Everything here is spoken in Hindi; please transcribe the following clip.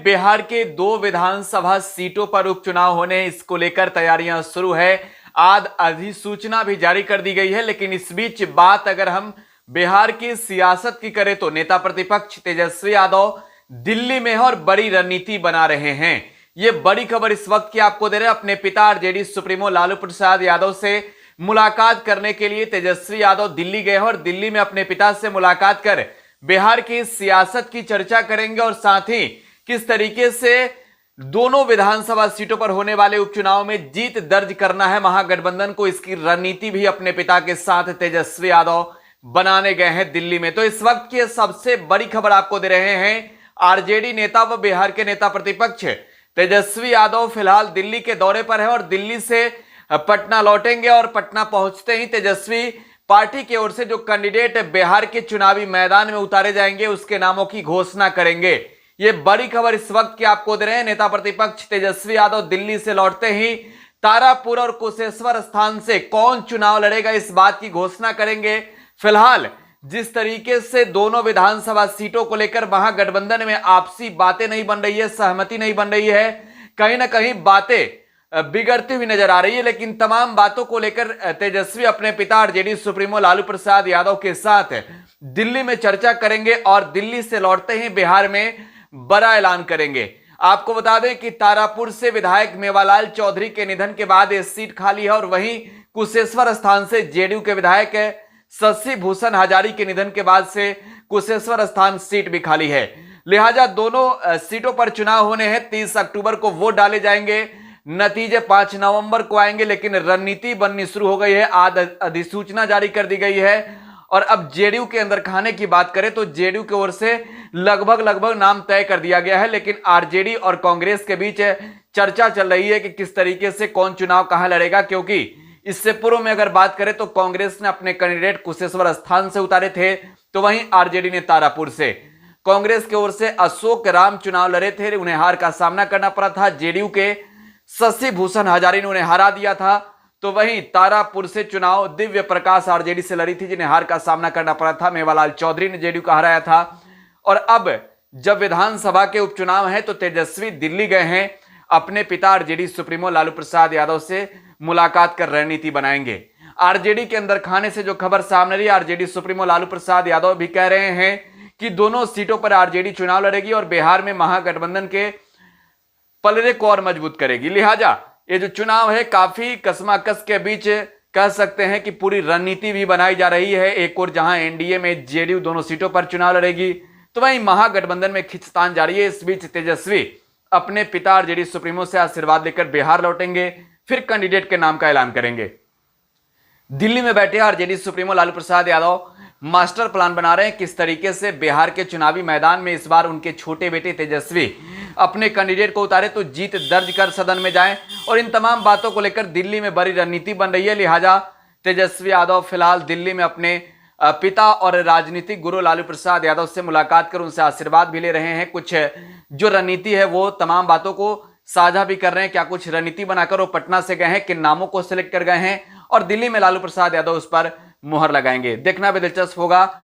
बिहार के 2 विधानसभा सीटों पर उपचुनाव होने हैं, इसको लेकर तैयारियां शुरू है। आज अधिसूचना भी जारी कर दी गई है। लेकिन इस बीच बात अगर हम बिहार की सियासत की करें तो नेता प्रतिपक्ष तेजस्वी यादव दिल्ली में है और बड़ी रणनीति बना रहे हैं। ये बड़ी खबर इस वक्त की आपको दे रहे हैं। अपने पिता आरजेडी सुप्रीमो लालू प्रसाद यादव से मुलाकात करने के लिए तेजस्वी यादव दिल्ली गए हैं और दिल्ली में अपने पिता से मुलाकात कर बिहार की सियासत की चर्चा करेंगे और साथ ही किस तरीके से दोनों विधानसभा सीटों पर होने वाले उपचुनाव में जीत दर्ज करना है महागठबंधन को, इसकी रणनीति भी अपने पिता के साथ तेजस्वी यादव बनाने गए हैं दिल्ली में। तो इस वक्त की सबसे बड़ी खबर आपको दे रहे हैं। आरजेडी नेता व बिहार के नेता प्रतिपक्ष तेजस्वी यादव फिलहाल दिल्ली के दौरे पर है और दिल्ली से पटना लौटेंगे और पटना पहुंचते ही तेजस्वी पार्टी की ओर से जो कैंडिडेट बिहार के चुनावी मैदान में उतारे जाएंगे उसके नामों की घोषणा करेंगे। ये बड़ी खबर इस वक्त की आपको दे रहे हैं। नेता प्रतिपक्ष तेजस्वी यादव दिल्ली से लौटते ही तारापुर और कुशेश्वर स्थान से कौन चुनाव लड़ेगा इस बात की घोषणा करेंगे। फिलहाल जिस तरीके से दोनों विधानसभा सीटों को लेकर महागठबंधन में आपसी बातें नहीं बन रही है, सहमति नहीं बन रही है, कहीं ना कहीं बातें बिगड़ती हुई नजर आ रही है। लेकिन तमाम बातों को लेकर तेजस्वी अपने पिता आरजेडी सुप्रीमो लालू प्रसाद यादव के साथ दिल्ली में चर्चा करेंगे और दिल्ली से लौटते ही बिहार में बड़ा ऐलान करेंगे। आपको बता दें कि तारापुर से विधायक मेवालाल चौधरी के निधन के बाद यह सीट खाली है और वहीं कुशेश्वर स्थान से जेडीयू के विधायक शशि भूषण हजारी के निधन के बाद से कुशेश्वर स्थान सीट भी खाली है। लिहाजा दोनों सीटों पर चुनाव होने हैं। 30 अक्टूबर को वोट डाले जाएंगे, नतीजे 5 नवंबर को आएंगे। लेकिन रणनीति बननी शुरू हो गई है। आज अधिसूचना जारी कर दी गई है और अब जेडीयू के अंदर खाने की बात करें तो जेडीयू की ओर से लगभग नाम तय कर दिया गया है। लेकिन आरजेडी और कांग्रेस के बीच चर्चा चल रही है कि किस तरीके से कौन चुनाव कहां लड़ेगा, क्योंकि इससे पूर्व में अगर बात करें तो कांग्रेस ने अपने कैंडिडेट कुशेश्वर स्थान से उतारे थे, तो वहीं आरजेडी ने तारापुर से। कांग्रेस की ओर से अशोक राम चुनाव लड़े थे, उन्हें हार का सामना करना पड़ा था। जेडीयू के शशि भूषण हजारी ने उन्हें हरा दिया था। तो वहीं तारापुर से चुनाव दिव्य प्रकाश आरजेडी से लड़ी थी, जिन्हें हार का सामना करना पड़ा था। मेवालाल चौधरी ने जेडीयू को हराया था। और अब जब विधानसभा के उपचुनाव हैं तो तेजस्वी दिल्ली गए हैं, अपने पिता आरजेडी सुप्रीमो लालू प्रसाद यादव से मुलाकात कर रणनीति बनाएंगे। आरजेडी के अंदर खाने से जो खबर सामने रही, आरजेडी सुप्रीमो लालू प्रसाद यादव भी कह रहे हैं कि दोनों सीटों पर आरजेडी चुनाव लड़ेगी और बिहार में महागठबंधन के पलड़े को और मजबूत करेगी। लिहाजा ये जो चुनाव है काफी कशमकश के बीच कह सकते हैं कि पूरी रणनीति भी बनाई जा रही है। एक और जहां एनडीए में जेडीयू दोनों सीटों पर चुनाव लड़ेगी, तो वहीं महागठबंधन में खींचतान जारी है। इस बीच तेजस्वी अपने पिता आरजेडी सुप्रीमो से आशीर्वाद लेकर बिहार लौटेंगे, फिर कैंडिडेट के नाम का ऐलान करेंगे। दिल्ली में बैठे RJD supremo Lalu Prasad Yadav master plan बना रहे हैं किस तरीके से बिहार के चुनावी मैदान में इस बार उनके छोटे बेटे तेजस्वी अपने कैंडिडेट को उतारे तो जीत दर्ज कर सदन में जाएं। और इन तमाम बातों को लेकर दिल्ली में बड़ी रणनीति बन रही है। लिहाजा तेजस्वी यादव फिलहाल दिल्ली में अपने पिता और राजनीतिक गुरु लालू प्रसाद यादव से मुलाकात कर उनसे आशीर्वाद भी ले रहे हैं। कुछ जो रणनीति है वो तमाम बातों को साझा भी कर रहे हैं। क्या कुछ रणनीति बनाकर वो पटना से गए हैं, किन नामों को सिलेक्ट कर गए हैं और दिल्ली में लालू प्रसाद यादव उस पर मुहर लगाएंगे, देखना भी दिलचस्प होगा।